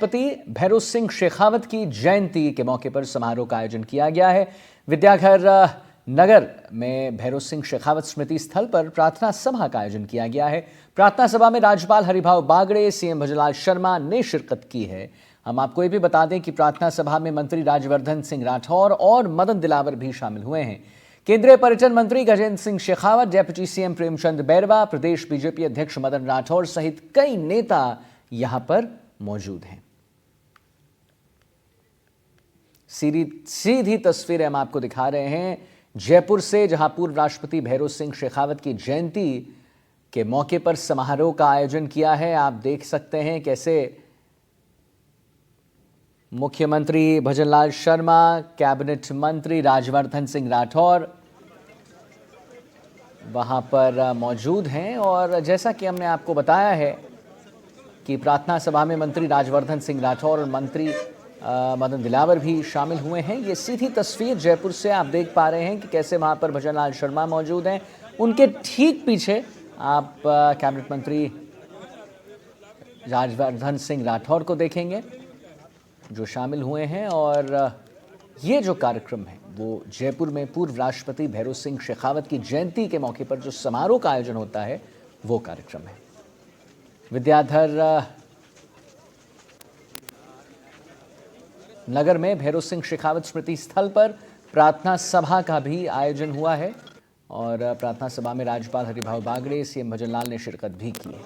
राष्ट्रपति भैरों सिंह शेखावत की जयंती के मौके पर समारोह का आयोजन किया गया है। विद्याघर नगर में भैरों सिंह शेखावत स्मृति स्थल पर प्रार्थना सभा का आयोजन किया गया है। प्रार्थना सभा में राज्यपाल हरिभाऊ बागड़े, सीएम भजनलाल शर्मा ने शिरकत की है। हम आपको ये भी बता दें कि प्रार्थना सभा में मंत्री राज्यवर्धन सिंह राठौर और मदन दिलावर भी शामिल हुए हैं। केंद्रीय पर्यटन मंत्री गजेंद्र सिंह शेखावत, डेप्यूटी सीएम प्रेमचंद बैरवा, प्रदेश बीजेपी अध्यक्ष मदन राठौर सहित कई नेता यहां पर मौजूद हैं। सीधी तस्वीरें हम आपको दिखा रहे हैं जयपुर से, जहां पूर्व राष्ट्रपति भैरों सिंह शेखावत की जयंती के मौके पर समारोह का आयोजन किया है। आप देख सकते हैं कैसे मुख्यमंत्री भजनलाल शर्मा, कैबिनेट मंत्री राज्यवर्धन सिंह राठौर वहां पर मौजूद हैं। और जैसा कि हमने आपको बताया है कि प्रार्थना सभा में मंत्री राज्यवर्धन सिंह राठौर और मंत्री मदन दिलावर भी शामिल हुए हैं। ये सीधी तस्वीर जयपुर से आप देख पा रहे हैं कि कैसे वहां पर भजनलाल शर्मा मौजूद हैं। उनके ठीक पीछे आप कैबिनेट मंत्री राज्यवर्धन सिंह राठौर को देखेंगे जो शामिल हुए हैं। और ये जो कार्यक्रम है वो जयपुर में पूर्व राष्ट्रपति भैरों सिंह शेखावत की जयंती के मौके पर जो समारोह का आयोजन होता है वो कार्यक्रम है। विद्याधर नगर में भैरों सिंह शेखावत स्मृति स्थल पर प्रार्थना सभा का भी आयोजन हुआ है और प्रार्थना सभा में राज्यपाल हरिभाऊ बागड़े, सीएम भजनलाल ने शिरकत भी की है।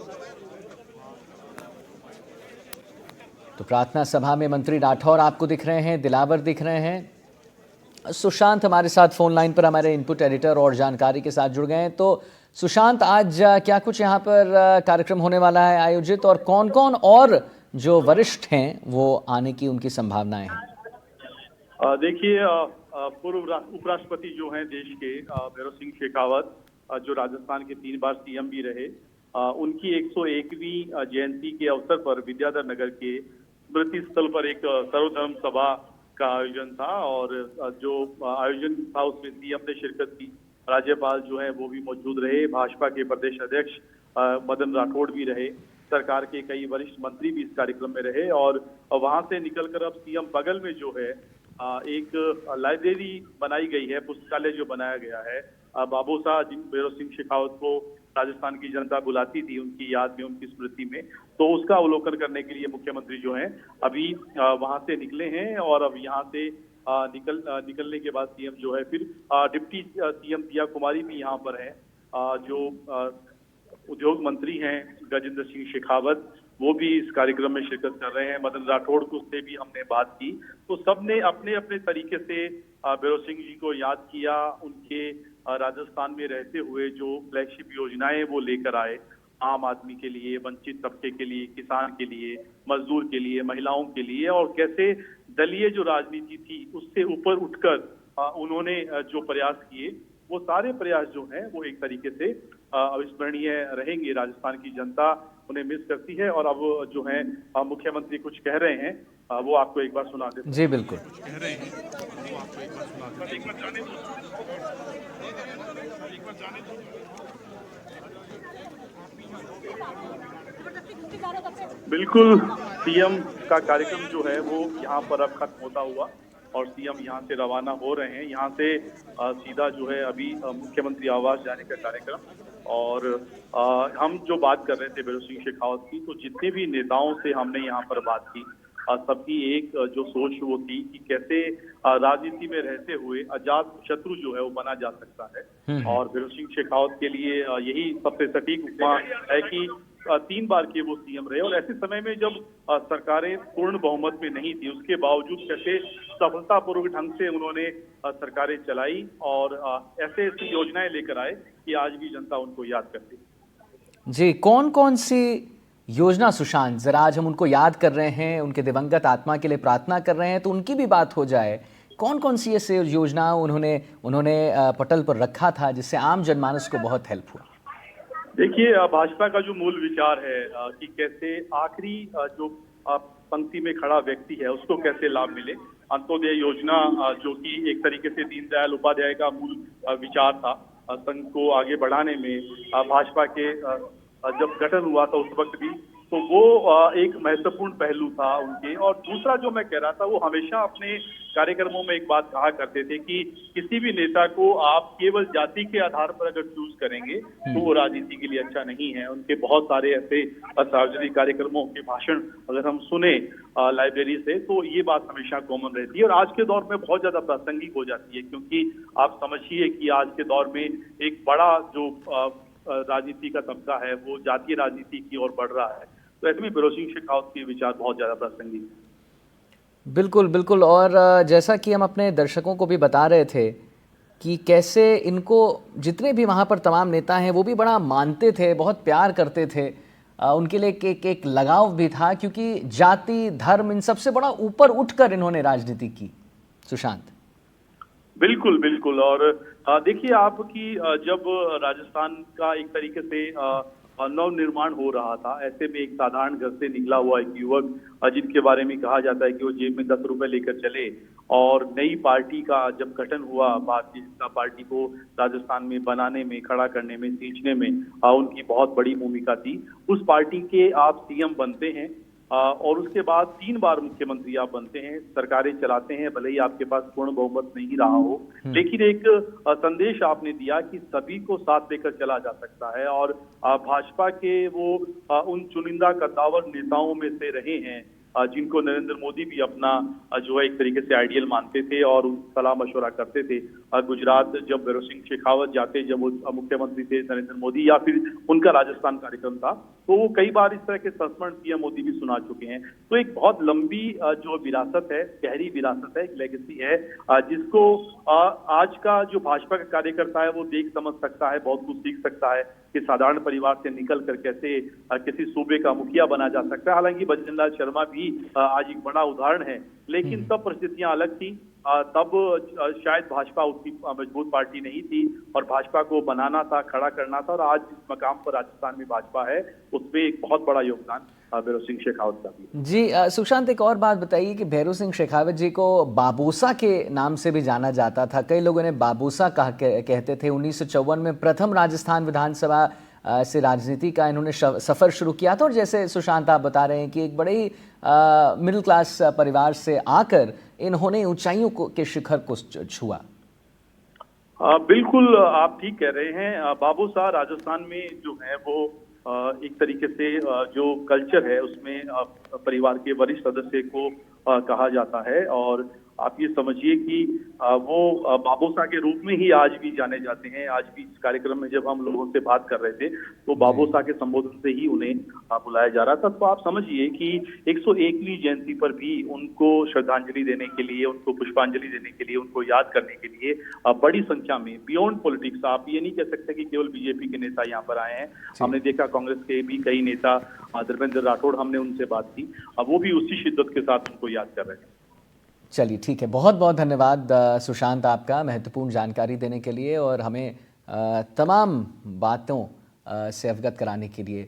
तो प्रार्थना सभा में मंत्री राठौर आपको दिख रहे हैं, दिलावर दिख रहे हैं। सुशांत हमारे साथ फोन लाइन पर हमारे इनपुट एडिटर और जानकारी के साथ जुड़ गए हैं। तो सुशांत, आज क्या कुछ यहाँ पर कार्यक्रम होने वाला है आयोजित, और कौन कौन और जो वरिष्ठ हैं वो आने की उनकी संभावनाएं हैं? देखिए, पूर्व उपराष्ट्रपति जो हैं देश के भैरों सिंह शेखावत, जो राजस्थान के 3 बार सीएम भी रहे, उनकी 101वीं जयंती के अवसर पर विद्याधर नगर के स्मृति स्थल पर एक सर्वधर्म सभा का आयोजन था। और जो आयोजन था उसमें सीएम ने शिरकत की, राज्यपाल जो है वो भी मौजूद रहे, भाजपा के प्रदेश अध्यक्ष मदन राठौड़ भी रहे, सरकार के कई वरिष्ठ मंत्री भी इस कार्यक्रम में रहे। और वहां से निकलकर अब सीएम बगल में जो है एक लाइब्रेरी बनाई गई है, पुस्तकालय जो बनाया गया है। बाबू साहब जिन भैरों सिंह शेखावत को राजस्थान की जनता बुलाती थी उनकी याद में, उनकी स्मृति में, तो उसका अवलोकन करने के लिए मुख्यमंत्री जो हैं अभी वहां से निकले हैं। और अब यहाँ से निकलने के बाद सीएम जो है फिर डिप्टी सीएम दिया कुमारी भी यहाँ पर है, जो उद्योग मंत्री हैं गजेंद्र सिंह शेखावत, वो भी इस कार्यक्रम में शिरकत कर रहे हैं। मदन राठौड़ को से भी हमने बात की, तो सबने अपने अपने तरीके से भैरों सिंह जी को याद किया। उनके राजस्थान में रहते हुए जो फ्लैगशिप योजनाएं वो लेकर आए, आम आदमी के लिए, वंचित तबके के लिए, किसान के लिए, मजदूर के लिए, महिलाओं के लिए, और कैसे दलीय जो राजनीति थी उससे ऊपर उठकर उन्होंने जो प्रयास किए, वो सारे प्रयास जो हैं वो एक तरीके से अविस्मरणीय रहेंगे। राजस्थान की जनता उन्हें मिस करती है। और अब जो है मुख्यमंत्री कुछ कह रहे हैं, वो आपको एक बार सुना देते हैं। जी बिल्कुल। कह रहे हैं वो आपको एक बार सुना देते हैं। बिल्कुल, सीएम का कार्यक्रम जो है वो यहाँ पर अब खत्म होता हुआ और सीएम यहाँ से रवाना हो रहे हैं। यहाँ से सीधा जो है अभी मुख्यमंत्री आवास जाने का कार्यक्रम। और हम जो बात कर रहे थे भैरों सिंह शेखावत की, तो जितने भी नेताओं से हमने यहाँ पर बात की, सबकी एक जो सोच वो थी कि कैसे राजनीति में रहते हुए अजात शत्रु जो है वो बना जा सकता है। और भैरों सिंह शेखावत के लिए यही सबसे सटीक उपमा है कि 3 बार के वो सीएम रहे, और ऐसे समय में जब सरकारें पूर्ण बहुमत में नहीं थी, उसके बावजूद कैसे सफलतापूर्वक ढंग से उन्होंने सरकारें चलाई और ऐसे ऐसी योजनाएं लेकर आए कि आज भी जनता उनको याद करती है। जी, कौन कौन सी योजना सुशांत, जरा आज हम उनको याद कर रहे हैं, उनके दिवंगत आत्मा के लिए प्रार्थना कर रहे हैं, तो उनकी भी बात हो जाए। कौन कौन सी ऐसे योजना उन्होंने पटल पर रखा था जिससे आम जनमानस को बहुत हेल्प हुआ? देखिए, भाजपा का जो मूल विचार है कि कैसे आखिरी जो पंक्ति में खड़ा व्यक्ति है उसको कैसे लाभ मिले। अंत्योदय योजना जो कि एक तरीके से दीनदयाल उपाध्याय का मूल विचार था, संघ को आगे बढ़ाने में भाजपा के जब गठन हुआ था उस वक्त भी तो वो एक महत्वपूर्ण पहलू था उनके। और दूसरा जो मैं कह रहा था, वो हमेशा अपने कार्यक्रमों में एक बात कहा करते थे कि किसी भी नेता को आप केवल जाति के आधार पर अगर चूज करेंगे तो वो राजनीति के लिए अच्छा नहीं है। उनके बहुत सारे ऐसे सार्वजनिक कार्यक्रमों के भाषण अगर हम सुने लाइब्रेरी से, तो ये बात हमेशा कॉमन रहती है और आज के दौर में बहुत ज्यादा प्रासंगिक हो जाती है, क्योंकि आप समझिए कि आज के दौर में एक बड़ा जो राजनीति का तबका है वो जातीय राजनीति की ओर बढ़ रहा है। तो ऐसे में भैरव सिंह शेखावत के विचार बहुत ज्यादा प्रासंगिक हैं। बिल्कुल बिल्कुल। और जैसा कि हम अपने दर्शकों को भी बता रहे थे कि कैसे इनको जितने भी वहाँ पर तमाम नेता हैं वो भी बड़ा मानते थे, बहुत प्यार करते थे। उनके लिए एक लगाव भी था, क्योंकि जाति धर्म इन सबसे बड़ा ऊपर उठकर इन्होंने राजनीति की। सुशांत। बिल्कुल बिल्कुल। और देखिए आपकी जब राजस्थान का एक तरीके से नव निर्माण हो रहा था, ऐसे में एक साधारण घर से निकला हुआ एक युवक जिनके बारे में कहा जाता है कि वो जेब में 10 रुपए लेकर चले, और नई पार्टी का जब गठन हुआ, भारतीय जनता पार्टी को राजस्थान में बनाने में, खड़ा करने में, सींचने में उनकी बहुत बड़ी भूमिका थी। उस पार्टी के आप सीएम बनते हैं और उसके बाद 3 बार मुख्यमंत्री आप बनते हैं, सरकारें चलाते हैं, भले ही आपके पास पूर्ण बहुमत नहीं रहा हो, लेकिन एक संदेश आपने दिया कि सभी को साथ लेकर चला जा सकता है। और भाजपा के वो उन चुनिंदा कद्दावर नेताओं में से रहे हैं जिनको नरेंद्र मोदी भी अपना जो है एक तरीके से आइडियल मानते थे और उन सलाह मशवरा करते थे। गुजरात जब भैरव सिंह शेखावत जाते, जब वो मुख्यमंत्री थे नरेंद्र मोदी, या फिर उनका राजस्थान कार्यक्रम था, तो वो कई बार इस तरह के संस्मरण पीएम मोदी भी सुना चुके हैं। तो एक बहुत लंबी जो विरासत है, गहरी विरासत है, एक लेगेसी है जिसको आज का जो भाजपा का कार्यकर्ता है वो देख समझ सकता है, बहुत कुछ सीख सकता है कि साधारण परिवार से निकलकर कैसे किसी सूबे का मुखिया बना जा सकता है। हालांकि भजन लाल शर्मा भी आज एक बड़ा उदाहरण है, लेकिन तब परिस्थितियां अलग थी। तब शायद भाजपा उतनी मजबूत पार्टी नहीं थी और भाजपा को बनाना था, खड़ा करना था, और आज जिस मकाम पर राजस्थान में भाजपा है उसमें एक बहुत बड़ा योगदान भैरव सिंह शेखावत का भी। जी सुशांत, एक और बात बताइए कि भैरव सिंह शेखावत जी को बाबूसा के नाम से भी जाना जाता था। कई लोगों ने बाबूसा कहते थे। 1954 में प्रथम राजस्थान विधानसभा से राजनीति का इन्होंने सफ़र शुरू किया था, और जैसे सुशांत आप बता रहे हैं कि एक बड़े ही मिडिल क्लास परिवार से आकर इन्होंने ऊंचाइयों के शिखर को छुआ। बिल्कुल आप ठीक कह रहे हैं। बाबूसा राजस्थान में जो है वो एक तरीके से जो कल्चर है उसमें परिवार के वरिष्ठ सदस्य को कहा जाता है, और आप ये समझिए कि वो बाबूसा के रूप में ही आज भी जाने जाते हैं। आज भी इस कार्यक्रम में जब हम लोगों से बात कर रहे थे तो बाबूसा के संबोधन से ही उन्हें बुलाया जा रहा था। तो आप समझिए कि 101वीं जयंती पर भी उनको श्रद्धांजलि देने के लिए, उनको पुष्पांजलि देने के लिए, उनको याद करने के लिए बड़ी संख्या में बियॉन्ड पॉलिटिक्स, आप ये नहीं कह सकते कि केवल बीजेपी के नेता यहाँ पर आए हैं। हमने देखा कांग्रेस के भी कई नेता, धर्मेंद्र राठौड़, हमने उनसे बात की, अब वो भी उसी शिद्दत के साथ उनको याद कर रहे हैं। चलिए ठीक है, बहुत बहुत धन्यवाद सुशांत आपका महत्वपूर्ण जानकारी देने के लिए और हमें तमाम बातों से अवगत कराने के लिए।